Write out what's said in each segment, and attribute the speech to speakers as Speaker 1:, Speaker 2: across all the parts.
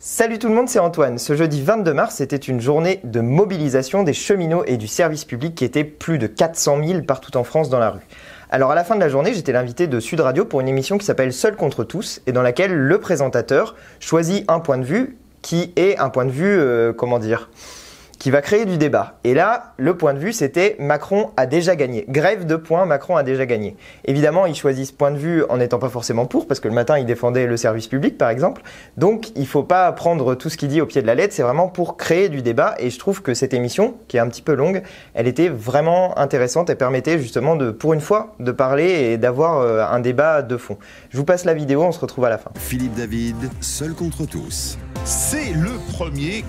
Speaker 1: Salut tout le monde, c'est Antoine. Ce jeudi 22 mars, c'était une journée de mobilisation des cheminots et du service public qui étaient plus de 400 000 partout en France dans la rue. Alors à la fin de la journée, j'étais l'invité de Sud Radio pour une émission qui s'appelle Seul contre tous et dans laquelle le présentateur choisit un point de vue qui est un point de vue, qui va créer du débat. Et là, le point de vue, c'était Macron a déjà gagné. Grève de points, Macron a déjà gagné. Évidemment, il choisit ce point de vue en n'étant pas forcément pour, parce que le matin, il défendait le service public, par exemple. Donc, il ne faut pas prendre tout ce qu'il dit au pied de la lettre, c'est vraiment pour créer du débat. Et je trouve que cette émission, qui est un petit peu longue, elle était vraiment intéressante et permettait justement, pour une fois, de parler et d'avoir un débat de fond. Je vous passe la vidéo, on se retrouve à la fin.
Speaker 2: Philippe David, Seul contre tous.
Speaker 3: C'est le premier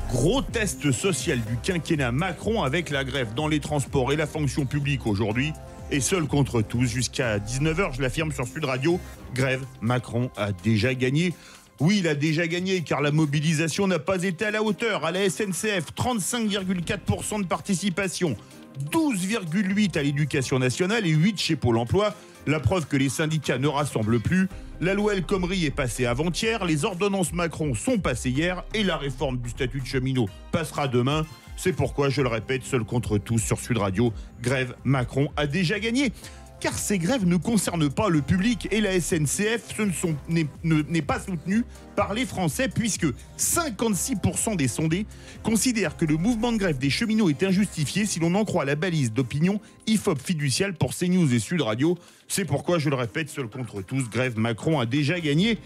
Speaker 3: gros test social du quinquennat Macron avec la grève dans les transports et la fonction publique aujourd'hui. Et Seul contre tous jusqu'à 19h, je l'affirme sur Sud Radio, grève, Macron a déjà gagné. Oui, il a déjà gagné car la mobilisation n'a pas été à la hauteur. À la SNCF, 35,4% de participation, 12,8% à l'éducation nationale et 8% chez Pôle emploi. La preuve que les syndicats ne rassemblent plus. La loi El Khomri est passée avant-hier, les ordonnances Macron sont passées hier et la réforme du statut de cheminot passera demain. C'est pourquoi, je le répète, Seul contre tous sur Sud Radio, grève, Macron a déjà gagné. Car ces grèves ne concernent pas le public et la SNCF n'est pas soutenue par les Français puisque 56% des sondés considèrent que le mouvement de grève des cheminots est injustifié si l'on en croit la balise d'opinion IFOP fiduciale pour CNews et Sud Radio. C'est pourquoi, je le répète, Seul contre tous, grève, Macron a déjà gagné.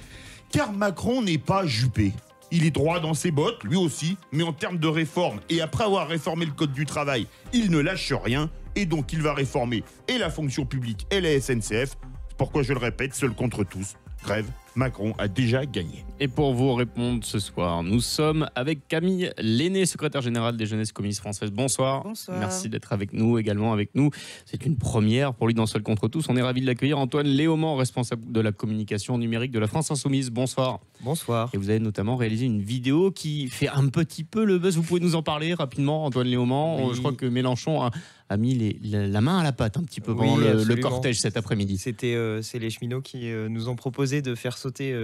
Speaker 3: Car Macron n'est pas Juppé. Il est droit dans ses bottes, lui aussi, mais en termes de réforme, et après avoir réformé le code du travail, il ne lâche rien, et donc il va réformer et la fonction publique et la SNCF. Pourquoi, je le répète, Seul contre tous, grève, Macron a déjà gagné.
Speaker 4: Et pour vous répondre ce soir, nous sommes avec Camille Lenné, secrétaire générale des Jeunesses communistes françaises. Bonsoir.
Speaker 5: Bonsoir.
Speaker 4: Merci d'être avec nous, également avec nous. C'est une première pour lui dans Seul contre tous. On est ravis de l'accueillir. Antoine Léaumont, responsable de la communication numérique de la France Insoumise. Bonsoir.
Speaker 5: Bonsoir.
Speaker 4: Et vous avez notamment réalisé une vidéo qui fait un petit peu le buzz. Vous pouvez nous en parler rapidement, Antoine Léaumont? Oui. Je crois que Mélenchon a mis la main à la pâte un petit peu pendant le cortège cet après-midi.
Speaker 5: C'est les cheminots qui nous ont proposé de faire sauter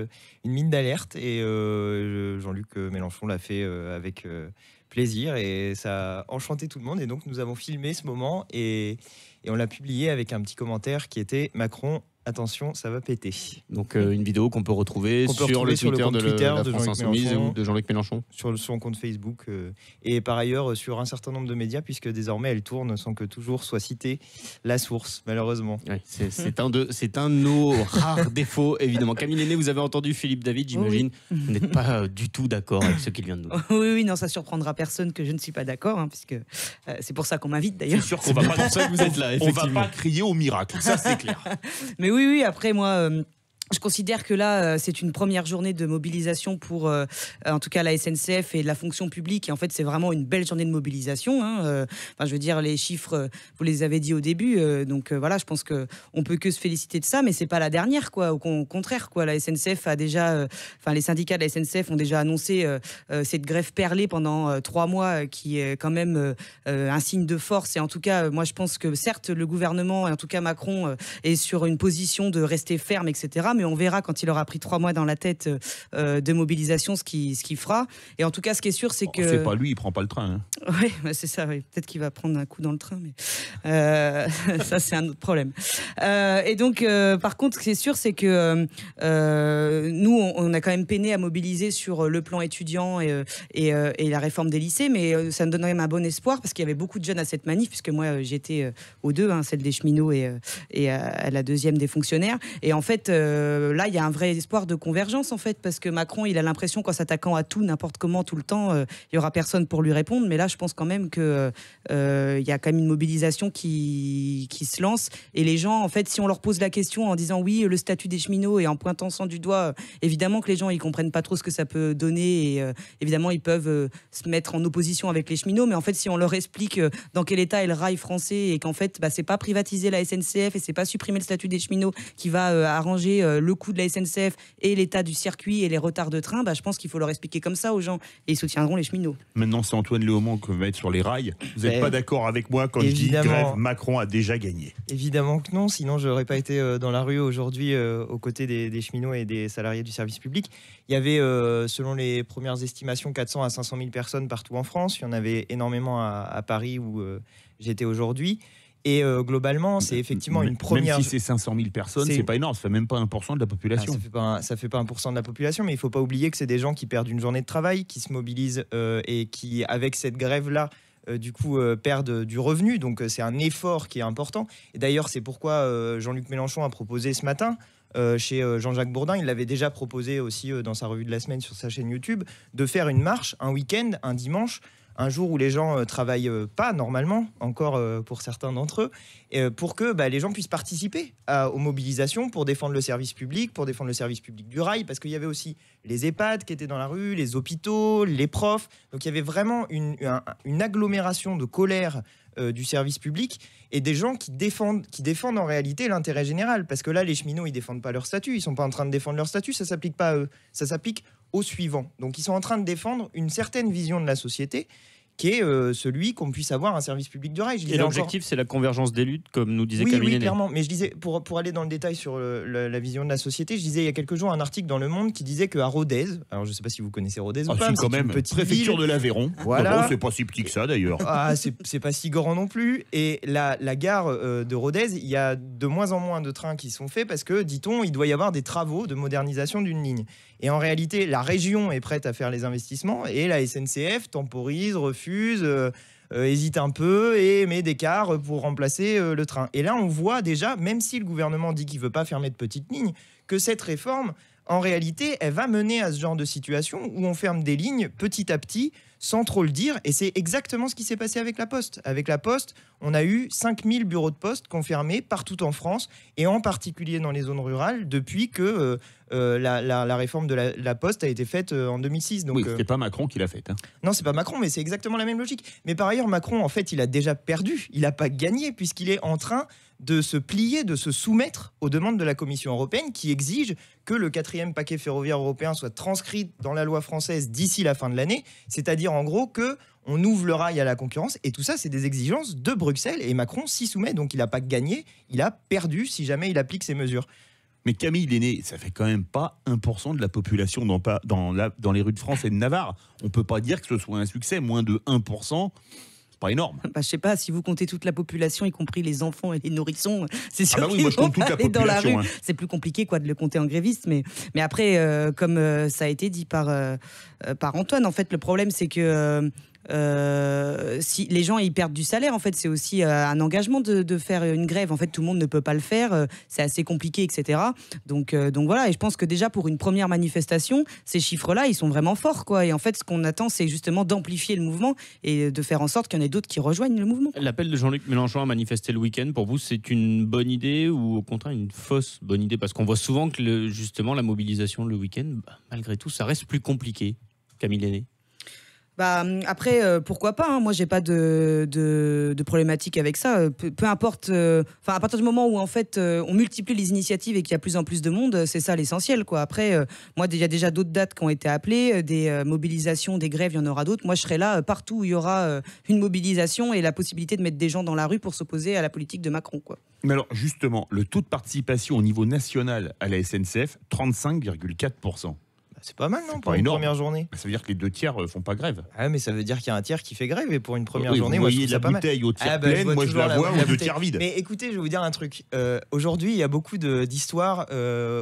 Speaker 5: une mine d'alerte et Jean-Luc Mélenchon l'a fait avec plaisir et ça a enchanté tout le monde et donc nous avons filmé ce moment et on l'a publié avec un petit commentaire qui était Macron, attention, ça va péter.
Speaker 4: Donc une vidéo qu'on peut retrouver sur le compte Twitter de la France Insoumise ou de Jean-Luc Mélenchon.
Speaker 5: Sur son compte Facebook et par ailleurs sur un certain nombre de médias puisque désormais elle tourne sans que toujours soit citée la source, malheureusement.
Speaker 4: Oui, c'est un de nos rares défauts, évidemment. Camille Lenné, vous avez entendu Philippe David, j'imagine. Oui. Vous n'êtes pas du tout d'accord avec ce qu'il vient de nous dire.
Speaker 6: Oui, non, ça surprendra personne que je ne suis pas d'accord, puisque c'est pour ça qu'on m'invite d'ailleurs.
Speaker 3: C'est sûr qu'on va pas pour ça que vous êtes là, effectivement. On va pas crier au miracle, ça c'est clair.
Speaker 6: Mais oui, après moi... Je considère que là, c'est une première journée de mobilisation pour, en tout cas, la SNCF et la fonction publique. Et en fait, c'est vraiment une belle journée de mobilisation. Je veux dire, les chiffres, vous les avez dit au début. Donc voilà, je pense qu'on peut que se féliciter de ça, mais c'est pas la dernière, quoi. Au contraire, quoi. La SNCF a déjà, les syndicats de la SNCF ont déjà annoncé cette grève perlée pendant 3 mois, qui est quand même un signe de force. Et en tout cas, moi, je pense que certes, le gouvernement, et en tout cas Macron, est sur une position de rester ferme, etc. Mais on verra quand il aura pris 3 mois dans la tête de mobilisation ce qu'il fera. Et en tout cas, ce qui est sûr, c'est que...
Speaker 3: C'est pas lui, il prend pas le train.
Speaker 6: Oui, c'est ça. Oui. Peut-être qu'il va prendre un coup dans le train, mais ça, c'est un autre problème. Et donc, par contre, ce qui est sûr, c'est que nous, on a quand même peiné à mobiliser sur le plan étudiant et la réforme des lycées, mais ça me donnerait un bon espoir parce qu'il y avait beaucoup de jeunes à cette manif, puisque moi, j'étais aux deux, celle des cheminots et à la deuxième des fonctionnaires. Et en fait... là, il y a un vrai espoir de convergence, en fait, parce que Macron, il a l'impression qu'en s'attaquant à tout, n'importe comment, tout le temps, il n'y aura personne pour lui répondre. Mais là, je pense quand même qu'il y a quand même une mobilisation qui se lance. Et les gens, en fait, si on leur pose la question en disant oui, le statut des cheminots et en pointant sans du doigt, évidemment que les gens, ils ne comprennent pas trop ce que ça peut donner. Et évidemment, ils peuvent se mettre en opposition avec les cheminots. Mais en fait, si on leur explique dans quel état est le rail français et qu'en fait, c'est pas privatiser la SNCF et c'est pas supprimer le statut des cheminots qui va arranger le coût de la SNCF et l'état du circuit et les retards de train, je pense qu'il faut leur expliquer comme ça aux gens et ils soutiendront les cheminots.
Speaker 3: Maintenant, c'est Antoine Léaumont que va mettre sur les rails. Vous n'êtes pas d'accord avec moi quand je dis grève, Macron a déjà gagné?
Speaker 5: Évidemment que non, sinon je n'aurais pas été dans la rue aujourd'hui aux côtés des cheminots et des salariés du service public. Il y avait, selon les premières estimations, 400 à 500 000 personnes partout en France. Il y en avait énormément à Paris où j'étais aujourd'hui. Et globalement, c'est effectivement une première...
Speaker 3: Même si c'est 500 000 personnes, c'est pas énorme, ça fait même pas 1% de la population.
Speaker 5: Ça fait pas 1% de la population, mais il faut pas oublier que c'est des gens qui perdent une journée de travail, qui se mobilisent et qui, avec cette grève-là, du coup, perdent du revenu. Donc c'est un effort qui est important. Et d'ailleurs, c'est pourquoi Jean-Luc Mélenchon a proposé ce matin, chez Jean-Jacques Bourdin, il l'avait déjà proposé aussi dans sa revue de la semaine sur sa chaîne YouTube, de faire une marche un week-end, un dimanche, un jour où les gens travaillent pas normalement, encore pour certains d'entre eux, pour que les gens puissent participer aux mobilisations pour défendre le service public, du rail, parce qu'il y avait aussi les EHPAD qui étaient dans la rue, les hôpitaux, les profs. Donc il y avait vraiment une agglomération de colère du service public et des gens qui défendent en réalité l'intérêt général. Parce que là, les cheminots, ils défendent pas leur statut, ils sont pas en train de défendre leur statut, ça s'applique pas à eux, ça s'applique aux suivants. Donc ils sont en train de défendre une certaine vision de la société qui est celui qu'on puisse avoir un service public du rail.
Speaker 4: Et l'objectif, c'est la convergence des luttes, comme nous disait Camille Lenné.
Speaker 5: Oui, clairement. Mais je disais, pour aller dans le détail sur la vision de la société, je disais il y a quelques jours un article dans Le Monde qui disait qu'à Rodez, alors je ne sais pas si vous connaissez Rodez ou pas,
Speaker 3: c'est quand même une préfecture
Speaker 5: ville
Speaker 3: de l'Aveyron.
Speaker 5: Voilà.
Speaker 3: Non, c'est pas si petit que ça d'ailleurs.
Speaker 5: C'est pas si grand non plus. Et la gare de Rodez, il y a de moins en moins de trains qui sont faits parce que, dit-on, il doit y avoir des travaux de modernisation d'une ligne. Et en réalité, la région est prête à faire les investissements et la SNCF temporise, refuse, hésite un peu et met des cars pour remplacer le train. Et là, on voit déjà, même si le gouvernement dit qu'il ne veut pas fermer de petites lignes, que cette réforme, en réalité, elle va mener à ce genre de situation où on ferme des lignes petit à petit, sans trop le dire. Et c'est exactement ce qui s'est passé avec la Poste. Avec la Poste, on a eu 5000 bureaux de poste confirmés partout en France, et en particulier dans les zones rurales, depuis que la réforme de la Poste a été faite en 2006. Donc,
Speaker 3: oui, c'était pas Macron qui l'a faite. Hein.
Speaker 5: Non, c'est pas Macron, mais c'est exactement la même logique. Mais par ailleurs, Macron, en fait, il a déjà perdu. Il n'a pas gagné, puisqu'il est en train de se plier, de se soumettre aux demandes de la Commission européenne qui exige que le 4e paquet ferroviaire européen soit transcrit dans la loi française d'ici la fin de l'année, c'est-à-dire en gros qu'on ouvre le rail à la concurrence, et tout ça c'est des exigences de Bruxelles, et Macron s'y soumet, donc il n'a pas gagné, il a perdu si jamais il applique ces mesures.
Speaker 3: Mais Camille Lenné, ça fait quand même pas 1% de la population dans les rues de France et de Navarre. On peut pas dire que ce soit un succès, moins de 1%. Pas énorme.
Speaker 6: Je sais pas, si vous comptez toute la population, y compris les enfants et les nourrissons, c'est sûr
Speaker 3: oui, moi, je compte toute la
Speaker 6: dans la rue.
Speaker 3: Hein.
Speaker 6: C'est plus compliqué de le compter en gréviste, mais après, comme ça a été dit par Antoine, en fait, le problème c'est que si les gens ils perdent du salaire, en fait, c'est aussi un engagement de faire une grève. En fait, tout le monde ne peut pas le faire, c'est assez compliqué, etc. Donc voilà. Et je pense que déjà pour une première manifestation, ces chiffres-là, ils sont vraiment forts, quoi. Et en fait, ce qu'on attend, c'est justement d'amplifier le mouvement et de faire en sorte qu'il y en ait d'autres qui rejoignent le mouvement.
Speaker 4: L'appel de Jean-Luc Mélenchon à manifester le week-end, pour vous, c'est une bonne idée ou au contraire une fausse bonne idée? Parce qu'on voit souvent que justement la mobilisation le week-end, malgré tout, ça reste plus compliqué. Camille Lenné.
Speaker 6: Après, pourquoi pas, hein. Moi, j'ai pas de problématique avec ça. Peu importe. À partir du moment où en fait on multiplie les initiatives et qu'il y a plus en plus de monde, c'est ça l'essentiel, quoi. Après, moi, il y a déjà d'autres dates qui ont été appelées, des mobilisations, des grèves, il y en aura d'autres. Moi, je serai là partout où il y aura une mobilisation et la possibilité de mettre des gens dans la rue pour s'opposer à la politique de Macron, quoi.
Speaker 3: Mais alors, justement, le taux de participation au niveau national à la SNCF, 35,4%.
Speaker 5: C'est pas mal, non, pour
Speaker 3: une
Speaker 5: première journée.
Speaker 3: Ça veut dire que les 2/3 font pas grève.
Speaker 5: Ah, mais ça veut dire qu'il y a un tiers qui fait grève, et pour une première
Speaker 3: oui,
Speaker 5: journée,
Speaker 3: vous
Speaker 5: moi je
Speaker 3: voyez
Speaker 5: trouve ça
Speaker 3: la
Speaker 5: pas mal.
Speaker 3: bouteille au tiers pleine, moi je la vois au 2/3 vide.
Speaker 5: Mais écoutez, je vais vous dire un truc. Aujourd'hui, il y a beaucoup d'histoires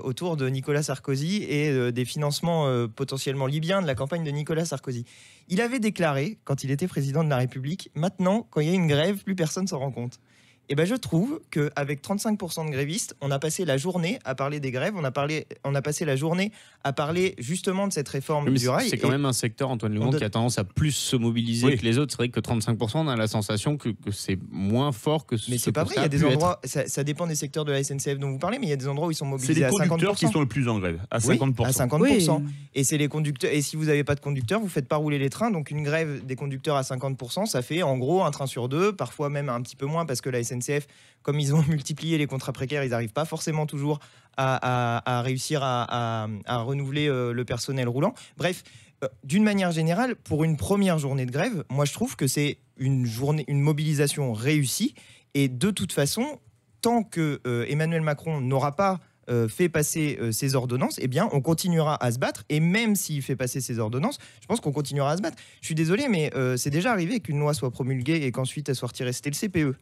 Speaker 5: autour de Nicolas Sarkozy et des financements potentiellement libyens de la campagne de Nicolas Sarkozy. Il avait déclaré, quand il était président de la République, maintenant, quand il y a une grève, plus personne s'en rend compte. Et je trouve qu'avec 35% de grévistes, on a passé la journée à parler des grèves, on a passé la journée à parler justement de cette réforme du rail.
Speaker 4: C'est quand même un secteur, Antoine Léaumont, qui a tendance à plus se mobiliser que les autres. C'est vrai que 35%, on a la sensation que c'est moins fort que ce que ça a pu être.
Speaker 5: Mais c'est pas vrai, il y a des endroits, ça dépend des secteurs de la SNCF dont vous parlez, mais il y a des endroits où ils sont mobilisés à 50%.
Speaker 3: C'est les conducteurs qui sont le plus en grève, à 50%.
Speaker 5: Oui, à 50%. Oui. Et c'est les conducteurs. Et si vous n'avez pas de conducteurs, vous ne faites pas rouler les trains. Donc une grève des conducteurs à 50%, ça fait en gros un train sur deux, parfois même un petit peu moins parce que la SNCF SNCF, comme ils ont multiplié les contrats précaires, ils n'arrivent pas forcément toujours à réussir à renouveler le personnel roulant. Bref, d'une manière générale, pour une première journée de grève, moi je trouve que c'est une mobilisation réussie. Et de toute façon, tant que Emmanuel Macron n'aura pas fait passer ces ordonnances, eh bien, on continuera à se battre. Et même s'il fait passer ces ordonnances, je pense qu'on continuera à se battre. Je suis désolé, mais c'est déjà arrivé qu'une loi soit promulguée et qu'ensuite elle soit retirée. C'était le CPE.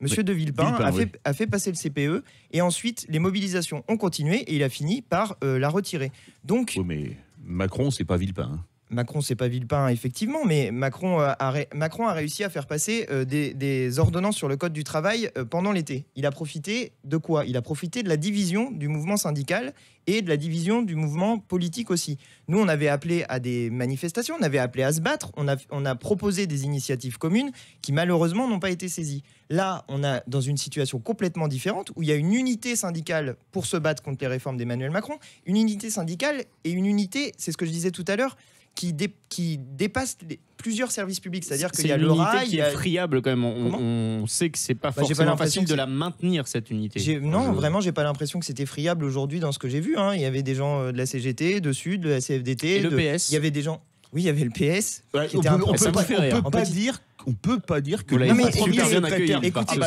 Speaker 5: Monsieur de Villepin a fait passer le CPE et ensuite les mobilisations ont continué et il a fini par la retirer. Donc,
Speaker 3: oui, mais Macron, c'est pas Villepin. Hein.
Speaker 5: Macron, c'est pas Villepin, effectivement, mais Macron a réussi à faire passer des ordonnances sur le code du travail pendant l'été. Il a profité de quoi? Il a profité de la division du mouvement syndical et de la division du mouvement politique aussi. Nous, on avait appelé à des manifestations, on avait appelé à se battre, on a proposé des initiatives communes qui malheureusement n'ont pas été saisies. Là, on est dans une situation complètement différente où il y a une unité syndicale pour se battre contre les réformes d'Emmanuel Macron, une unité syndicale et une unité, c'est ce que je disais tout à l'heure, qui dépasse plusieurs services publics. C'est-à-dire qu'il y a le rail...
Speaker 4: qui est friable quand même. On sait que c'est pas forcément facile de la maintenir, cette unité.
Speaker 5: Non, vraiment, j'ai pas l'impression que c'était friable aujourd'hui dans ce que j'ai vu. Hein. Il y avait des gens de la CGT, de Sud, de la CFDT...
Speaker 4: Et le PS.
Speaker 5: Il y avait des gens... Oui, il y avait le PS.
Speaker 3: On peut pas dire que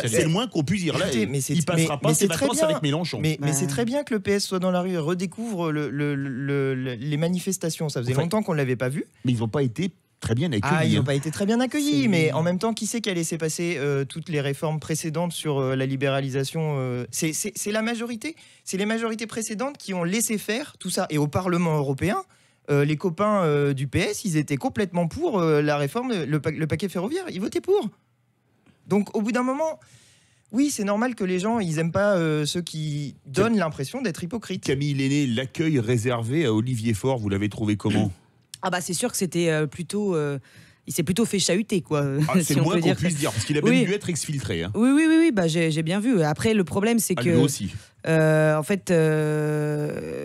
Speaker 3: c'est le moins qu'on puisse dire. Là, il passera pas ses vacances avec Mélenchon.
Speaker 5: Mais c'est très bien que le PS soit dans la rue et redécouvre les manifestations. Ça faisait longtemps qu'on ne l'avait pas vu.
Speaker 3: Mais ils n'ont pas été très bien accueillis.
Speaker 5: Ils n'ont pas été très bien accueillis. Mais en même temps, qui c'est qui a laissé passer toutes les réformes précédentes sur la libéralisation c'est la majorité. C'est les majorités précédentes qui ont laissé faire tout ça. Et au Parlement européen, les copains du PS, ils étaient complètement pour la réforme, le paquet ferroviaire. Ils votaient pour. Donc, au bout d'un moment, oui, c'est normal que les gens, ils n'aiment pas ceux qui donnent l'impression d'être hypocrites.
Speaker 3: Camille Lenné, l'accueil réservé à Olivier Faure, vous l'avez trouvé comment?
Speaker 6: Ah bah c'est sûr que c'était plutôt... il s'est plutôt fait chahuter, quoi.
Speaker 3: C'est le moins qu'on puisse dire, parce qu'il a même dû être exfiltré. Hein.
Speaker 6: Oui, bah, j'ai bien vu. Après, le problème, c'est que...
Speaker 3: Lui aussi.
Speaker 6: En fait,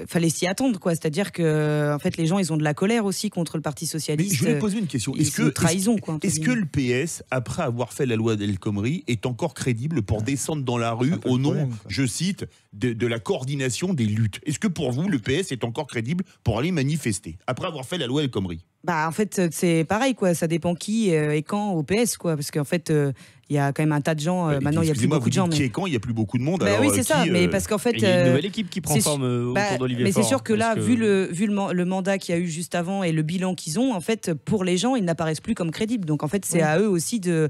Speaker 6: fallait s'y attendre, quoi. C'est-à-dire que, en fait, les gens, ils ont de la colère aussi contre le Parti socialiste.
Speaker 3: Mais je voulais poser une question.
Speaker 6: Est-ce
Speaker 3: que le PS, après avoir fait la loi d'El Khomri, est encore crédible pour descendre dans la rue au nom, je cite, de la coordination des luttes? Est-ce que pour vous, le PS est encore crédible pour aller manifester après avoir fait la loi El Khomri?
Speaker 6: Bah, en fait, c'est pareil, quoi. Ça dépend qui et quand au PS, quoi. Parce qu'en fait, il y a quand même un tas de gens. Maintenant, il y a plus beaucoup de gens.
Speaker 3: Qui est quand il y a plus beaucoup de monde.
Speaker 6: Bah, oui, c'est ça. Mais parce qu'en fait,
Speaker 4: il y a une nouvelle équipe qui prend forme autour d'Olivier Faure.
Speaker 6: Mais c'est sûr que là, vu le mandat qu'il y a eu juste avant et le bilan qu'ils ont, en fait, pour les gens, ils n'apparaissent plus comme crédibles. Donc, en fait, c'est à eux aussi de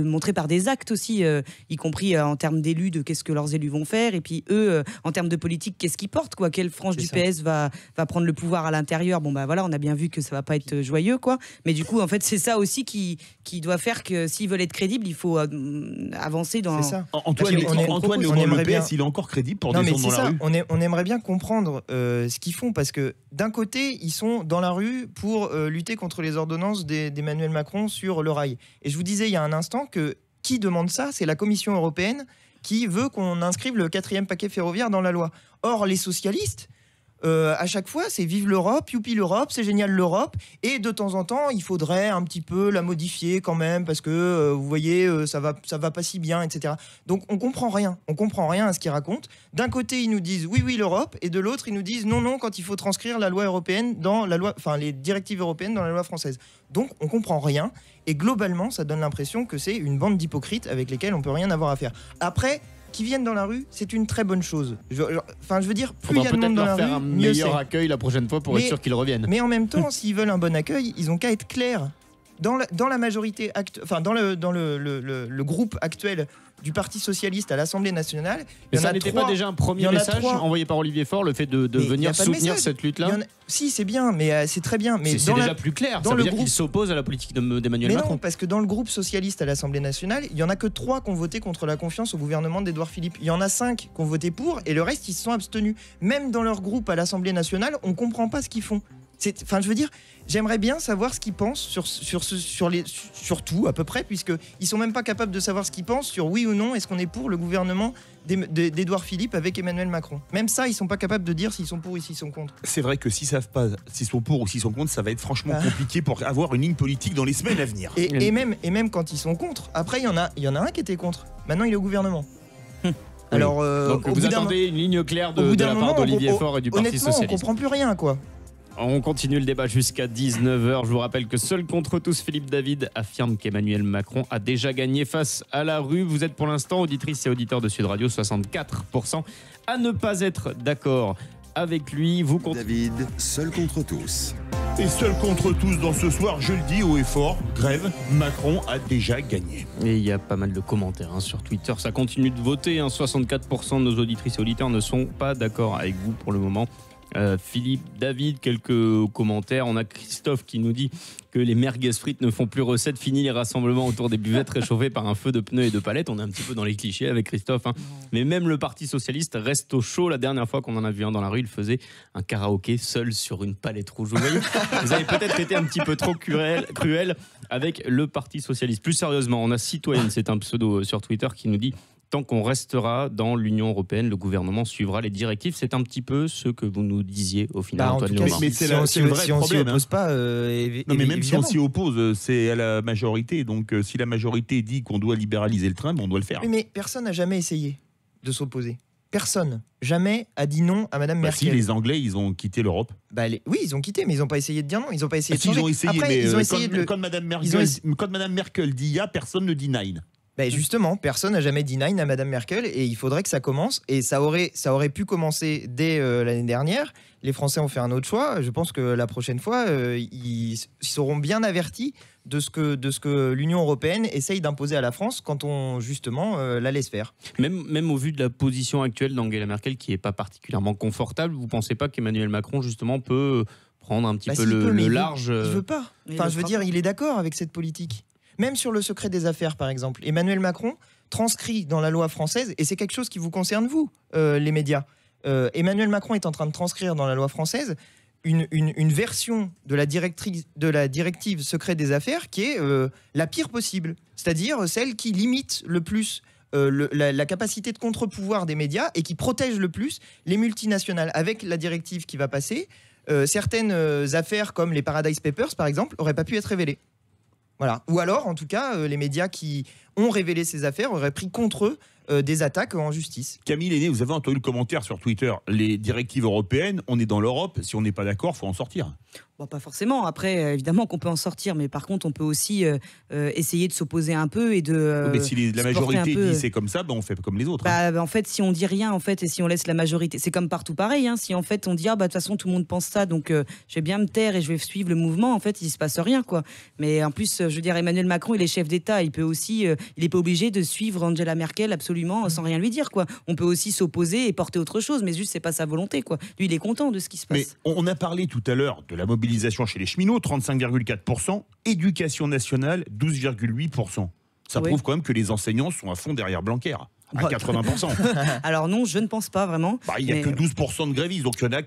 Speaker 6: montrer par des actes aussi, y compris en termes d'élus, de qu'est-ce que leurs élus vont faire, et puis eux, en termes de politique, qu'est-ce qu'ils portent, quoi. Quelle frange du PS va prendre le pouvoir à l'intérieur. Bon, bah voilà, on a bien vu que ça va pas être joyeux, quoi. Mais du coup, en fait, c'est ça aussi qui doit faire que s'ils veulent être crédibles, il faut avancer dans...
Speaker 5: C'est ça.
Speaker 3: Antoine, le PS, il est encore crédible pour descendre dans la rue.
Speaker 5: On aimerait bien comprendre ce qu'ils font, parce que d'un côté, ils sont dans la rue pour lutter contre les ordonnances d'Emmanuel Macron sur le rail. Et je vous disais il y a un instant que qui demande ça? C'est la Commission européenne qui veut qu'on inscrive le 4e paquet ferroviaire dans la loi. Or, les socialistes... à chaque fois, c'est vive l'Europe, youpi l'Europe, c'est génial l'Europe, et de temps en temps, il faudrait un petit peu la modifier quand même, parce que vous voyez, ça va pas si bien, etc. Donc on comprend rien à ce qu'ils racontent. D'un côté, ils nous disent oui l'Europe, et de l'autre, ils nous disent non quand il faut transcrire la loi européenne dans la loi, enfin les directives européennes dans la loi française. Donc on comprend rien, et globalement, ça donne l'impression que c'est une bande d'hypocrites avec lesquels on peut rien avoir à faire. Après, qui viennent dans la rue, c'est une très bonne chose. Je veux dire, plus il y a de monde dans la rue,
Speaker 4: mieux c'est. Un meilleur accueil la prochaine fois pour être sûr qu'ils reviennent.
Speaker 5: Mais en même temps, s'ils veulent un bon accueil, ils ont qu'à être clairs. Dans la majorité, dans le groupe actuel du Parti socialiste à l'Assemblée nationale,
Speaker 4: mais ça n'était pas déjà un premier message envoyé par Olivier Faure, le fait de venir soutenir cette lutte-là?
Speaker 5: Si, c'est bien, mais c'est très bien. Mais
Speaker 4: c'est déjà plus clair. Ça veut dire qu'il s'oppose à la politique d'Emmanuel Macron.
Speaker 5: Non, parce que dans le groupe socialiste à l'Assemblée nationale, il y en a que 3 qui ont voté contre la confiance au gouvernement d'Édouard Philippe. Il y en a 5 qui ont voté pour, et le reste, ils se sont abstenus. Même dans leur groupe à l'Assemblée nationale, on comprend pas ce qu'ils font. Enfin, je veux dire, j'aimerais bien savoir ce qu'ils pensent sur tout à peu près, puisqu'ils sont même pas capables de savoir ce qu'ils pensent sur oui ou non, est-ce qu'on est pour le gouvernement d'Édouard Philippe avec Emmanuel Macron. Même ça, ils sont pas capables de dire s'ils sont pour ou s'ils sont contre.
Speaker 3: C'est vrai que s'ils savent pas s'ils sont pour ou s'ils sont contre, ça va être franchement compliqué pour avoir une ligne politique dans les semaines à venir.
Speaker 5: Et même quand ils sont contre, après il y en a un qui était contre. Maintenant il est au gouvernement. Alors,
Speaker 4: donc vous attendez une ligne claire de la part d'Olivier Faure et du Parti Socialiste.
Speaker 5: Honnêtement, on comprend plus rien, quoi.
Speaker 4: On continue le débat jusqu'à 19h. Je vous rappelle que seul contre tous, Philippe David affirme qu'Emmanuel Macron a déjà gagné face à la rue. Vous êtes pour l'instant, auditrice et auditeur de Sud Radio, 64% à ne pas être d'accord avec lui. Vous
Speaker 2: David, seul contre tous.
Speaker 3: Et seul contre tous dans ce soir, je le dis haut et fort, grève, Macron a déjà gagné.
Speaker 4: Et il y a pas mal de commentaires sur Twitter. Ça continue de voter. 64% de nos auditrices et auditeurs ne sont pas d'accord avec vous pour le moment. Philippe, David, quelques commentaires. On a Christophe qui nous dit que les merguez frites ne font plus recette. Fini les rassemblements autour des buvettes réchauffées par un feu de pneus et de palettes. On est un petit peu dans les clichés avec Christophe. Mais même le Parti Socialiste reste au chaud. La dernière fois qu'on en a vu un dans la rue, il faisait un karaoké seul sur une palette rouge. Vous voyez, vous avez peut-être été un petit peu trop cruel avec le Parti Socialiste. Plus sérieusement, on a Citoyenne, c'est un pseudo sur Twitter, qui nous dit: tant qu'on restera dans l'Union européenne, le gouvernement suivra les directives. C'est un petit peu ce que vous nous disiez au final, Antoine Léaumont.
Speaker 3: Mais c'est le vrai problème.
Speaker 5: Si on s'y oppose pas,
Speaker 3: non, mais même si on s'y oppose, c'est à la majorité. Donc si la majorité dit qu'on doit libéraliser le train, on doit le faire.
Speaker 5: Oui, mais personne n'a jamais essayé de s'opposer. Personne. Jamais a dit non à Madame Merkel.
Speaker 3: Si, les Anglais, ils ont quitté l'Europe.
Speaker 5: Oui, ils ont quitté, mais ils n'ont pas essayé de dire non. Ils n'ont pas essayé de changer.
Speaker 3: Ils ont essayé,
Speaker 5: après,
Speaker 3: mais
Speaker 5: ils ont essayé
Speaker 3: quand Madame Merkel dit ya, personne ne dit nine.
Speaker 5: Justement, personne n'a jamais dit nine à Madame Merkel et il faudrait que ça commence. Et ça aurait pu commencer dès l'année dernière. Les Français ont fait un autre choix. Je pense que la prochaine fois, ils seront bien avertis de ce que l'Union européenne essaye d'imposer à la France quand on, justement, la laisse faire.
Speaker 4: Même au vu de la position actuelle d'Angela Merkel, qui n'est pas particulièrement confortable, vous ne pensez pas qu'Emmanuel Macron, justement, peut prendre un petit peu le large
Speaker 5: Il veut pas. Enfin, je veux dire, il est d'accord avec cette politique. Même sur le secret des affaires, par exemple, Emmanuel Macron transcrit dans la loi française, et c'est quelque chose qui vous concerne, vous, les médias. Emmanuel Macron est en train de transcrire dans la loi française une version de la directive secret des affaires qui est la pire possible, c'est-à-dire celle qui limite le plus la capacité de contre-pouvoir des médias et qui protège le plus les multinationales. Avec la directive qui va passer, certaines affaires comme les Paradise Papers, par exemple, n'auraient pas pu être révélées. Voilà. Ou alors, en tout cas, les médias qui ont révélé ces affaires auraient pris contre eux des attaques en justice.
Speaker 3: Camille Lenné, vous avez entendu le commentaire sur Twitter. Les directives européennes, on est dans l'Europe. Si on n'est pas d'accord, il faut en sortir.
Speaker 6: Bon, pas forcément. Après, évidemment qu'on peut en sortir, mais par contre, on peut aussi essayer de s'opposer un peu et de.
Speaker 3: Mais si la majorité dit c'est comme ça, on fait comme les autres.
Speaker 6: En fait, si on dit rien, en fait, et si on laisse la majorité, c'est comme partout pareil. Si en fait on dit de toute façon tout le monde pense ça, donc je vais bien me taire et je vais suivre le mouvement. En fait, il se passe rien, quoi. Mais en plus, je veux dire, Emmanuel Macron, il est chef d'État, il peut aussi, il est pas obligé de suivre Angela Merkel absolument sans rien lui dire, quoi. On peut aussi s'opposer et porter autre chose, mais juste c'est pas sa volonté, quoi. Lui, il est content de ce qui se passe.
Speaker 3: Mais on a parlé tout à l'heure de la mobilisation chez les cheminots, 35,4%, éducation nationale, 12,8%. Ça prouve quand même que les enseignants sont à fond derrière Blanquer, à 80%.
Speaker 6: Alors non, je ne pense pas vraiment.
Speaker 3: Il n'y a que 12% de grévistes, donc il y en a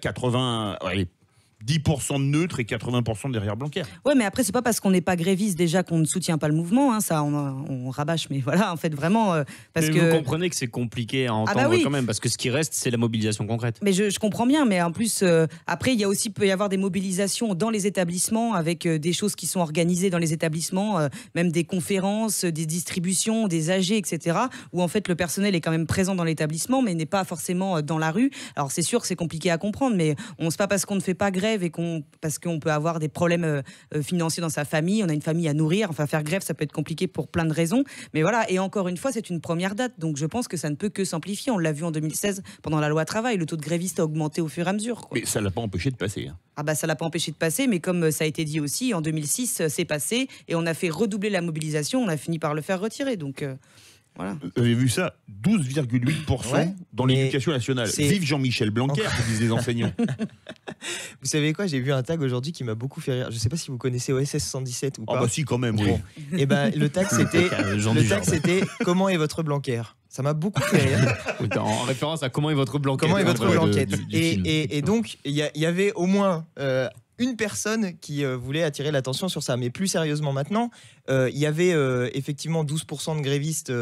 Speaker 3: 10% de neutres et 80% derrière Blanquer.
Speaker 6: Ouais, mais après, c'est pas parce qu'on n'est pas gréviste déjà qu'on ne soutient pas le mouvement. Ça, on rabâche, mais voilà, en fait, vraiment. Parce que
Speaker 4: vous comprenez que c'est compliqué à entendre quand même, parce que ce qui reste, c'est la mobilisation concrète.
Speaker 6: Mais je comprends bien, mais en plus, après, peut y avoir des mobilisations dans les établissements avec des choses qui sont organisées dans les établissements, même des conférences, des distributions, des AG, etc., où en fait le personnel est quand même présent dans l'établissement, mais n'est pas forcément dans la rue. Alors c'est sûr que c'est compliqué à comprendre, mais c'est pas parce qu'on ne fait pas grève et parce qu'on peut avoir des problèmes financiers dans sa famille, on a une famille à nourrir, enfin faire grève ça peut être compliqué pour plein de raisons, mais voilà, et encore une fois c'est une première date, donc je pense que ça ne peut que s'amplifier. On l'a vu en 2016 pendant la loi travail, le taux de grévistes a augmenté au fur et à mesure, quoi.
Speaker 3: Mais ça l'a pas empêché de passer.
Speaker 6: Ça l'a pas empêché de passer, mais comme ça a été dit aussi, en 2006 c'est passé et on a fait redoubler la mobilisation, on a fini par le faire retirer, donc voilà.
Speaker 3: Vous avez vu ça, 12,8% dans l'éducation nationale. Vive Jean-Michel Blanquer, disent les enseignants.
Speaker 5: Vous savez quoi, j'ai vu un tag aujourd'hui qui m'a beaucoup fait rire. Je ne sais pas si vous connaissez OSS 117 ou pas.
Speaker 3: Ah bah si, quand même, oui.
Speaker 5: Et le tag c'était comment est votre Blanquer. Ça m'a beaucoup fait rire.
Speaker 4: En référence à comment est votre Blanquer.
Speaker 5: Comment est votre Blanquette. Et donc, il y avait au moins une personne qui voulait attirer l'attention sur ça. Mais plus sérieusement maintenant, il y avait effectivement 12% de grévistes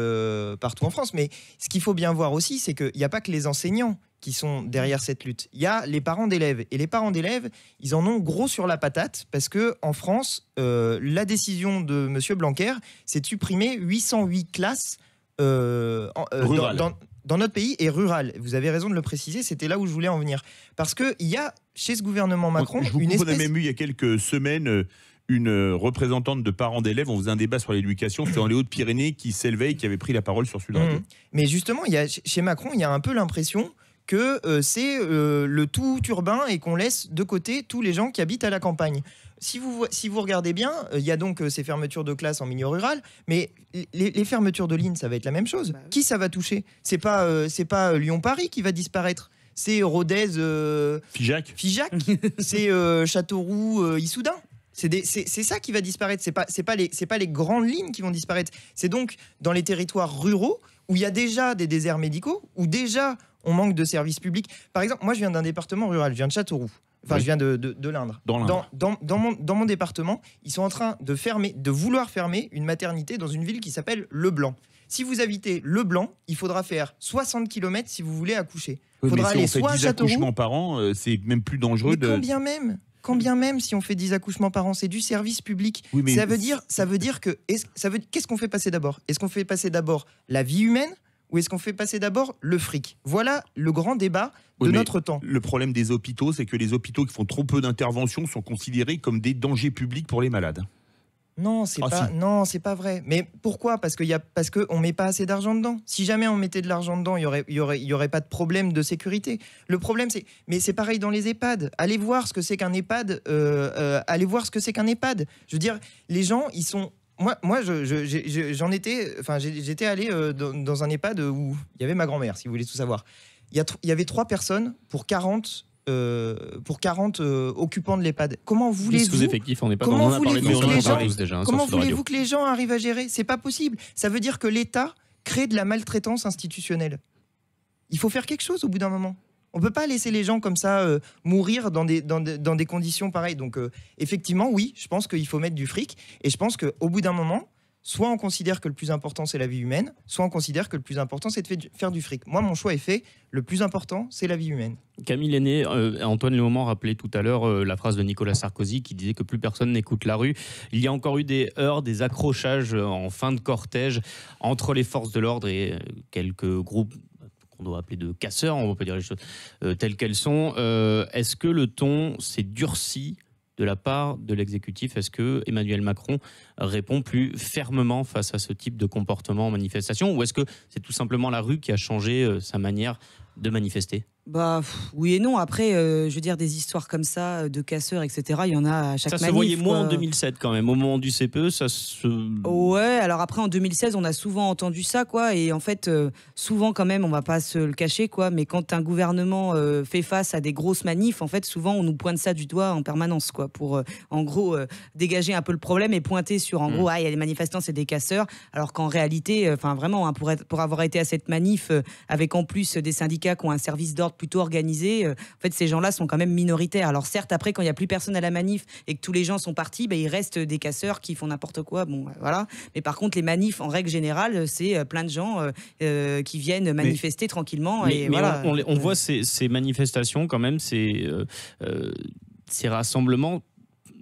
Speaker 5: partout en France. Mais ce qu'il faut bien voir aussi, c'est qu'il n'y a pas que les enseignants qui sont derrière cette lutte. Il y a les parents d'élèves. Et les parents d'élèves, ils en ont gros sur la patate parce qu'en France, la décision de M. Blanquer, c'est de supprimer 808 classes dans notre pays et rural. Vous avez raison de le préciser, c'était là où je voulais en venir. Parce qu'il y a, chez ce gouvernement Macron,
Speaker 3: je vous
Speaker 5: une
Speaker 3: coupe, on a
Speaker 5: espèce...
Speaker 3: même eu il y a quelques semaines une représentante de parents d'élèves, on faisait un débat sur l'éducation, c'était dans les Hautes-Pyrénées, qui s'élevait et qui avait pris la parole sur Sud Radio.
Speaker 5: Mais justement, chez Macron, il y a un peu l'impression que c'est le tout urbain et qu'on laisse de côté tous les gens qui habitent à la campagne. Si vous regardez bien, il y a donc ces fermetures de classes en milieu rural, mais les fermetures de lignes, ça va être la même chose.
Speaker 6: Bah oui.
Speaker 5: Qui ça va toucher ? C'est pas Lyon-Paris qui va disparaître. C'est Rodez,
Speaker 3: Figeac,
Speaker 5: c'est Châteauroux, Issoudun. C'est ça qui va disparaître. C'est pas les grandes lignes qui vont disparaître. C'est donc dans les territoires ruraux où il y a déjà des déserts médicaux, où déjà on manque de services publics. Par exemple, moi je viens d'un département rural, je viens de Châteauroux. Enfin, je viens de l'Indre. Dans mon département, ils sont en train de vouloir fermer une maternité dans une ville qui s'appelle Leblanc. Si vous habitez Leblanc, il faudra faire 60 km si vous voulez accoucher. Il faudra aller soit à Châteauroux.
Speaker 3: 10 accouchements par an, c'est même plus dangereux de.
Speaker 5: Quand bien même, si on fait 10 accouchements par an, c'est du service public.
Speaker 3: Oui, mais
Speaker 5: ça veut dire que qu'est-ce qu'on fait passer d'abord ? Est-ce qu'on fait passer d'abord la vie humaine ou est-ce qu'on fait passer d'abord le fric ? Voilà le grand débat de notre temps.
Speaker 3: Le problème des hôpitaux, c'est que les hôpitaux qui font trop peu d'interventions sont considérés comme des dangers publics pour les malades.
Speaker 5: Non, c'est pas vrai. Mais pourquoi ? Parce qu'on met pas assez d'argent dedans. Si jamais on mettait de l'argent dedans, il y aurait pas de problème de sécurité. Le problème, c'est pareil dans les EHPAD. Allez voir ce que c'est qu'un EHPAD. Je veux dire, les gens, ils sont. Moi, j'étais allé dans un EHPAD où il y avait ma grand-mère, si vous voulez tout savoir. Il y avait 3 personnes pour 40 occupants de l'EHPAD. Comment voulez-vous
Speaker 4: sous-effectif, on n'est pas
Speaker 5: comment
Speaker 4: dans
Speaker 5: Comment voulez-vous que les gens arrivent à gérer ? C'est pas possible. Ça veut dire que l'État crée de la maltraitance institutionnelle. Il faut faire quelque chose au bout d'un moment. On peut pas laisser les gens comme ça mourir dans des conditions pareilles. Donc effectivement, oui, je pense qu'il faut mettre du fric. Et je pense qu'au bout d'un moment, soit on considère que le plus important, c'est la vie humaine, soit on considère que le plus important, c'est de faire du fric. Moi, mon choix est fait. Le plus important, c'est la vie humaine.
Speaker 4: Camille Lenné, Antoine Léaumont rappelait tout à l'heure la phrase de Nicolas Sarkozy qui disait que plus personne n'écoute la rue. Il y a encore eu des heurts, des accrochages en fin de cortège entre les forces de l'ordre et quelques groupes qu'on doit appeler de casseurs, on peut dire les choses telles qu'elles sont. Est-ce que le ton s'est durci de la part de l'exécutif? Est-ce que Emmanuel Macron répond plus fermement face à ce type de comportement en manifestation, ou est-ce que c'est tout simplement la rue qui a changé sa manière de manifester?
Speaker 6: Oui et non. Après, je veux dire, des histoires comme ça, de casseurs, etc., il y en a à chaque manif.
Speaker 4: Ça se voyait moins en 2007 quand même. Au moment du CPE, ça se...
Speaker 6: Ouais, alors après, en 2016, on a souvent entendu ça, quoi. Et en fait, souvent quand même, on va pas se le cacher, quoi. Mais quand un gouvernement fait face à des grosses manifs, en fait, souvent, on nous pointe ça du doigt en permanence, quoi. Pour, en gros, dégager un peu le problème et pointer sur, en gros, il y a des manifestants, c'est des casseurs. Alors qu'en réalité, enfin vraiment, hein, pour avoir été à cette manif, avec en plus des syndicats qui ont un service d'ordre plutôt organisé, en fait ces gens-là sont quand même minoritaires. Alors certes, après quand il n'y a plus personne à la manif et que tous les gens sont partis, il reste des casseurs qui font n'importe quoi, voilà. Mais par contre les manifs en règle générale, c'est plein de gens qui viennent manifester tranquillement.
Speaker 4: Mais voilà. On voit ces manifestations quand même, ces rassemblements.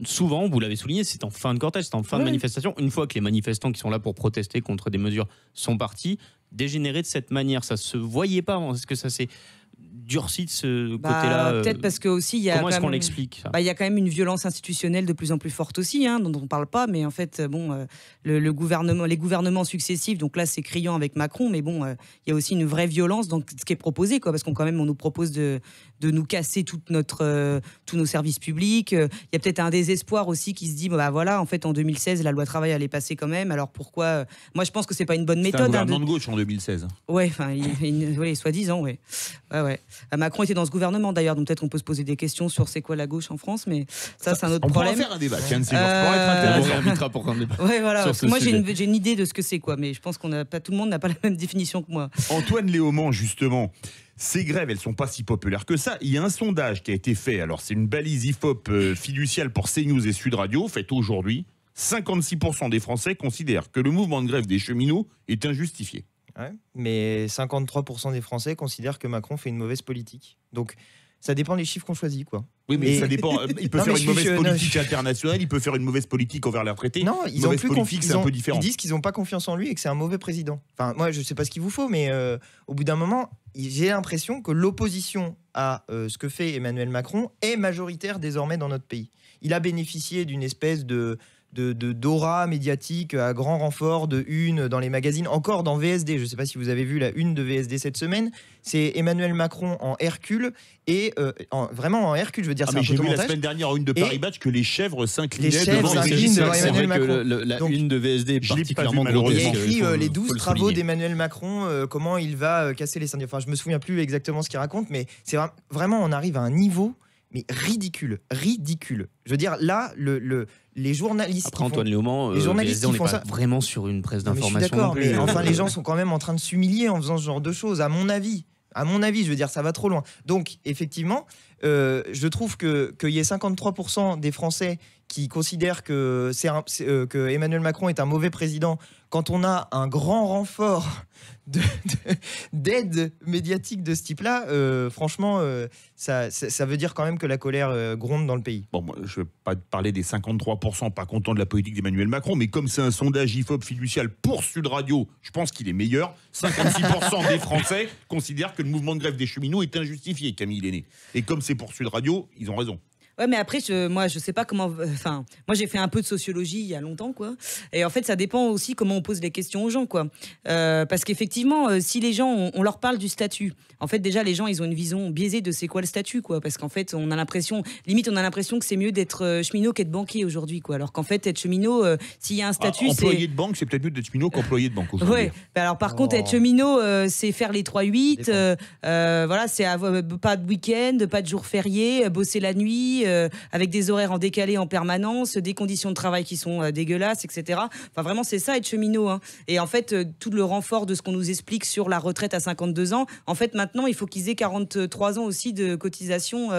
Speaker 4: Souvent, vous l'avez souligné, c'est en fin de cortège, c'est en fin de manifestation. Une fois que les manifestants qui sont là pour protester contre des mesures sont partis, dégénérer de cette manière, ça se voyait pas avant. Est-ce que ça s'est durci de ce côté-là?
Speaker 6: Peut-être parce que aussi il y a.
Speaker 4: Comment est-ce qu'on l'explique ça?
Speaker 6: Il y a quand même une violence institutionnelle de plus en plus forte aussi, hein, dont on ne parle pas. Mais en fait, les gouvernements successifs, donc là c'est criant avec Macron, mais il y a aussi une vraie violence dans ce qui est proposé, quoi, parce qu'on nous propose de nous casser tous nos services publics. Il y a peut-être un désespoir aussi qui se dit, voilà, en fait en 2016 la loi travail allait passer quand même. Alors pourquoi? Moi je pense que c'est pas une bonne méthode.
Speaker 3: C'était un gouvernement de gauche en 2016.
Speaker 6: Ouais, enfin, soi-disant, ouais. Macron était dans ce gouvernement d'ailleurs, donc peut-être on peut se poser des questions sur c'est quoi la gauche en France, mais ça c'est un autre problème.
Speaker 3: On pourra faire un débat. On
Speaker 4: réinvitera pour un débat.
Speaker 6: Ouais, voilà. Parce que moi j'ai une idée de ce que c'est, quoi, mais je pense tout le monde n'a pas la même définition que moi.
Speaker 3: Antoine Léaumont, justement. Ces grèves, elles sont pas si populaires que ça. Il y a un sondage qui a été fait. Alors, c'est une balise IFOP fiduciale pour CNews et Sud Radio, faite aujourd'hui. 56% des Français considèrent que le mouvement de grève des cheminots est injustifié.
Speaker 5: Ouais, mais 53% des Français considèrent que Macron fait une mauvaise politique. Donc, ça dépend des chiffres qu'on choisit, quoi.
Speaker 3: Oui, mais
Speaker 5: Et-
Speaker 3: ça dépend. Il peut
Speaker 5: Non,
Speaker 3: faire
Speaker 5: mais
Speaker 3: une
Speaker 5: je
Speaker 3: mauvaise
Speaker 5: suis-
Speaker 3: politique internationale, il peut faire une mauvaise politique envers les retraités.
Speaker 5: Non, ils ont
Speaker 3: mauvaise
Speaker 5: plus
Speaker 3: politique, c'est un peu différent.
Speaker 5: Ils disent qu'ils n'ont pas confiance en lui et que c'est un mauvais président. Enfin, moi, je sais pas ce qu'il vous faut, mais au bout d'un moment, j'ai l'impression que l'opposition à ce que fait Emmanuel Macron est majoritaire désormais dans notre pays. Il a bénéficié d'une espèce d'aura médiatique à grand renfort de une dans les magazines, encore dans VSD. Je ne sais pas si vous avez vu la une de VSD cette semaine. C'est Emmanuel Macron en Hercule et vraiment en Hercule, je veux dire, c'est un
Speaker 3: J'ai vu la
Speaker 5: photomontage.
Speaker 3: semaine dernière en une de Paris Match que les chèvres s'inclinaient
Speaker 5: Les chèvres
Speaker 3: devant
Speaker 5: s'inclinent devant
Speaker 4: C'est vrai
Speaker 5: Emmanuel
Speaker 4: que
Speaker 5: Macron.
Speaker 4: la
Speaker 5: Donc,
Speaker 4: une de VSD est
Speaker 3: je l'ai pas vu,
Speaker 4: particulièrement
Speaker 3: malheureusement.
Speaker 5: Il y a
Speaker 4: grotesque.
Speaker 5: écrit
Speaker 4: Il faut-
Speaker 5: les
Speaker 4: faut
Speaker 5: 12
Speaker 4: le
Speaker 5: travaux
Speaker 4: souligner.
Speaker 5: d'Emmanuel Macron, comment il va casser les syndicats. Enfin, je me souviens plus exactement ce qu'il raconte, mais c'est vraiment, on arrive à un niveau mais ridicule. Je veux dire, là, les journalistes.
Speaker 4: Après
Speaker 5: qui font-
Speaker 4: Antoine Léaumont,
Speaker 5: les journalistes
Speaker 4: VSD, on
Speaker 5: qui
Speaker 4: n'est
Speaker 5: font
Speaker 4: pas
Speaker 5: ça-
Speaker 4: vraiment sur une presse
Speaker 5: Non, mais je suis
Speaker 4: d'information non
Speaker 5: d'accord,
Speaker 4: plus.
Speaker 5: mais enfin, les gens sont quand même en train de s'humilier en faisant ce genre de choses, à mon avis. À mon avis, je veux dire, ça va trop loin. Donc, effectivement, je trouve qu'il y ait 53% des Français qui considèrent que que Emmanuel Macron est un mauvais président quand on a un grand renfort d'aide médiatique de ce type-là. Franchement, ça veut dire quand même que la colère gronde dans le pays.
Speaker 3: Bon, moi, je ne vais pas te parler des 53% pas contents de la politique d'Emmanuel Macron, mais comme c'est un sondage IFOP fiducial pour Sud Radio, je pense qu'il est meilleur. 56% des Français considèrent que le mouvement de grève des cheminots est injustifié, Camille Lenné. Et comme c'est pour Sud Radio, ils ont raison.
Speaker 6: Ouais, mais après, moi, je sais pas comment. Enfin, moi, j'ai fait un peu de sociologie il y a longtemps, quoi. Et en fait, ça dépend aussi comment on pose les questions aux gens, quoi. Parce qu'effectivement, si les gens, on leur parle du statut. En fait, déjà, les gens, ils ont une vision biaisée de c'est quoi le statut, quoi. Parce qu'en fait, on a l'impression que c'est mieux d'être cheminot qu'être banquier aujourd'hui, quoi. Alors qu'en fait, être cheminot, s'il y a un statut,
Speaker 3: employé de banque, c'est peut-être mieux d'être cheminot qu'employé de banque aujourd'hui.
Speaker 6: Ouais. Bah alors par contre, être cheminot, c'est faire les 3-8. Voilà, c'est pas de week-end, pas de jours fériés, bosser la nuit, avec des horaires en décalé en permanence, des conditions de travail qui sont dégueulasses, etc. Enfin vraiment, c'est ça être cheminot. Hein. Et en fait, tout le renfort de ce qu'on nous explique sur la retraite à 52 ans, en fait maintenant, il faut qu'ils aient 43 ans aussi de cotisation.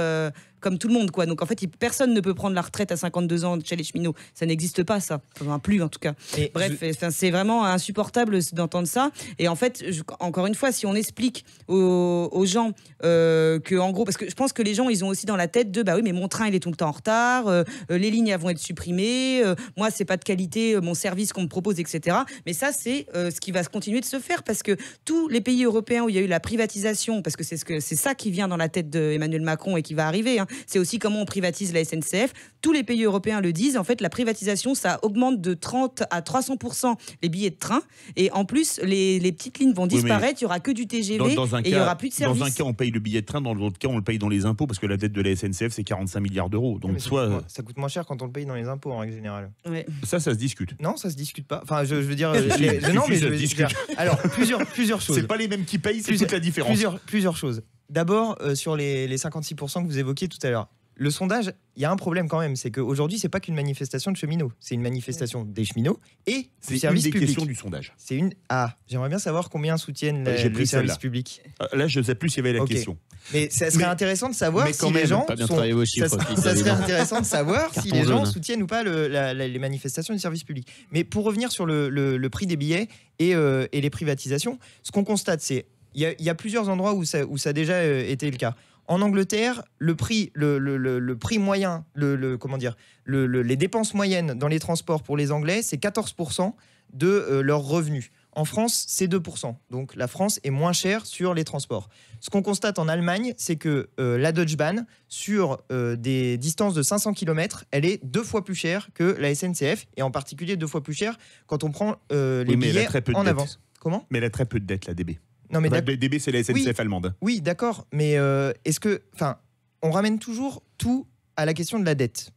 Speaker 6: Comme tout le monde, quoi. Donc en fait, personne ne peut prendre la retraite à 52 ans chez les cheminots. Ça n'existe pas, ça. Enfin, plus en tout cas.
Speaker 5: Et
Speaker 6: Bref, c'est vraiment insupportable d'entendre ça. Et en fait, encore une fois, si on explique aux gens que, en gros, parce que je pense que les gens, ils ont aussi dans la tête de, bah oui, mais mon train, il est tout le temps en retard, les lignes elles vont être supprimées, moi, c'est pas de qualité, mon service qu'on me propose, etc. Mais ça, c'est ce qui va continuer de se faire parce que tous les pays européens où il y a eu la privatisation, parce que c'est ça qui vient dans la tête d'Emmanuel Macron et qui va arriver, hein, c'est aussi comment on privatise la SNCF. Tous les pays européens le disent. En fait, la privatisation, ça augmente de 30 à 300% les billets de train. Et en plus, les petites lignes vont disparaître. Il n'y aura que du TGV et il n'y aura plus de service.
Speaker 3: Dans un cas, on paye le billet de train. Dans l'autre cas, on le paye dans les impôts parce que la dette de la SNCF, c'est 45 milliards d'euros. Donc,
Speaker 5: Mais
Speaker 3: soit
Speaker 5: ça coûte moins cher quand on le paye dans les impôts en règle générale.
Speaker 6: Ouais.
Speaker 3: ça se discute.
Speaker 5: Non, ça se discute pas. Enfin, je veux dire,
Speaker 3: non, mais
Speaker 5: je veux dire. Alors, plusieurs choses.
Speaker 3: C'est pas les mêmes qui payent, c'est toute la différence.
Speaker 5: Plusieurs choses. D'abord, sur les 56% que vous évoquiez tout à l'heure. Le sondage, il y a un problème quand même, c'est qu'aujourd'hui, c'est pas qu'une manifestation de cheminots, c'est une manifestation des cheminots et
Speaker 3: C'est
Speaker 5: du service
Speaker 3: une des
Speaker 5: public.
Speaker 3: questions du sondage.
Speaker 5: C'est une. Ah, j'aimerais bien savoir combien soutiennent
Speaker 3: J'ai
Speaker 5: le
Speaker 3: pris
Speaker 5: service
Speaker 3: celle-là.
Speaker 5: public.
Speaker 3: Là, je ne sais plus s'il y avait la
Speaker 5: Ok.
Speaker 3: question.
Speaker 5: Mais ça serait
Speaker 3: Mais-
Speaker 5: intéressant de savoir
Speaker 3: mais quand
Speaker 5: si les
Speaker 3: même,
Speaker 5: gens
Speaker 4: pas bien
Speaker 5: sont-
Speaker 4: travaillé vos chiffres, Philippe,
Speaker 5: ça serait
Speaker 4: évidemment.
Speaker 5: intéressant de savoir si
Speaker 4: Carton
Speaker 5: les gens
Speaker 4: jaune.
Speaker 5: soutiennent ou pas les manifestations du service public. Mais pour revenir sur le prix des billets et les privatisations, ce qu'on constate, c'est il y a plusieurs endroits où ça a déjà été le cas. En Angleterre, le prix moyen, les dépenses moyennes dans les transports pour les Anglais, c'est 14% de leurs revenus. En France, c'est 2%. Donc la France est moins chère sur les transports. Ce qu'on constate en Allemagne, c'est que la Deutsche Bahn, sur des distances de 500 km, elle est 2 fois plus chère que la SNCF, et en particulier 2 fois plus chère quand on prend les
Speaker 3: Oui, mais elle a
Speaker 5: billets
Speaker 3: très peu de
Speaker 5: en
Speaker 3: dettes.
Speaker 5: avance. Comment ?
Speaker 3: Mais elle a très peu de dettes, la DB.
Speaker 5: Non, mais
Speaker 3: La DB, c'est la SNCF allemande.
Speaker 5: oui, d'accord, mais est-ce que, enfin, on ramène toujours tout à la question de la dette.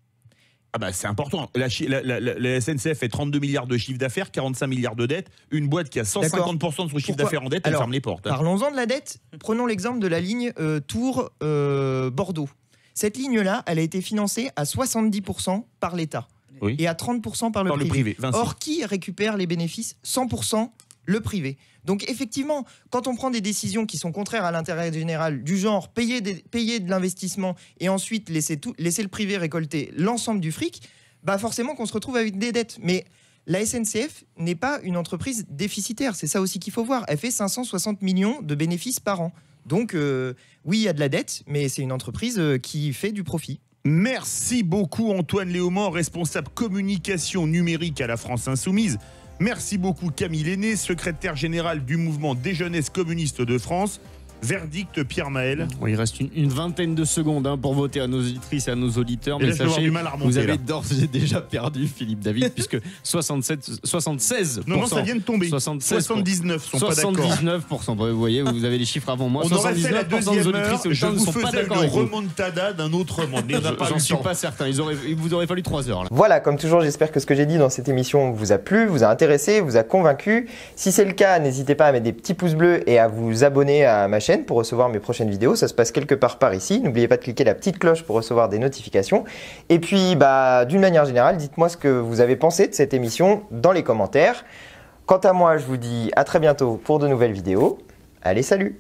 Speaker 3: Ah bah c'est important. La SNCF fait 32 milliards de chiffre d'affaires, 45 milliards de dettes. Une boîte qui a 150% de son chiffre
Speaker 5: Pourquoi
Speaker 3: d'affaires en dette, elle
Speaker 5: Alors,
Speaker 3: ferme les portes.
Speaker 5: Parlons-en de la dette. Prenons l'exemple de la ligne Tours-Bordeaux. Cette ligne-là, elle a été financée à 70% par l'État
Speaker 3: Oui.
Speaker 5: et à 30% par le
Speaker 3: Par le
Speaker 5: privé.
Speaker 3: privé, Vinci.
Speaker 5: Or, qui récupère les bénéfices ? 100% le privé. Donc effectivement, quand on prend des décisions qui sont contraires à l'intérêt général, du genre payer de l'investissement et ensuite laisser le privé récolter l'ensemble du fric, bah forcément qu'on se retrouve avec des dettes. Mais la SNCF n'est pas une entreprise déficitaire, c'est ça aussi qu'il faut voir. Elle fait 560 millions de bénéfices par an. Donc oui, il y a de la dette, mais c'est une entreprise qui fait du profit.
Speaker 3: Merci beaucoup Antoine Léaumont, responsable communication numérique à la France Insoumise. Merci beaucoup Camille Lenné, secrétaire général du mouvement des jeunesses communistes de France. Verdict Pierre Maël.
Speaker 4: Bon, il reste une vingtaine de secondes pour voter à nos auditrices et à nos auditeurs.
Speaker 3: Et
Speaker 4: Mais
Speaker 3: là, je vais avoir
Speaker 4: sachez,
Speaker 3: du mal à remonter,
Speaker 4: vous avez
Speaker 3: là.
Speaker 4: d'ores et déjà perdu, Philippe David, puisque 76%.
Speaker 3: Non, ça vient de tomber. 79 sont pas d'accord.
Speaker 4: 79%. Vous voyez, vous avez les chiffres avant moi.
Speaker 3: On aurait fait la
Speaker 4: 79% des
Speaker 3: deuxième heure,
Speaker 4: auditrices et
Speaker 3: je
Speaker 4: auditeurs ne
Speaker 3: vous
Speaker 4: sont pas
Speaker 3: faisais
Speaker 4: d'accord
Speaker 3: une
Speaker 4: avec vous.
Speaker 3: remontada d'un autre monde. Mais on n'a pas eu
Speaker 4: J'en
Speaker 3: le
Speaker 4: suis
Speaker 3: temps.
Speaker 4: pas certain. Il vous aurait fallu 3 heures là.
Speaker 1: Voilà, comme toujours, j'espère que ce que j'ai dit dans cette émission vous a plu, vous a intéressé, vous a convaincu. Si c'est le cas, n'hésitez pas à mettre des petits pouces bleus et à vous abonner à ma chaîne pour recevoir mes prochaines vidéos. Ça se passe quelque part par ici. N'oubliez pas de cliquer la petite cloche pour recevoir des notifications. Et puis, d'une manière générale, dites-moi ce que vous avez pensé de cette émission dans les commentaires. Quant à moi, je vous dis à très bientôt pour de nouvelles vidéos. Allez, salut!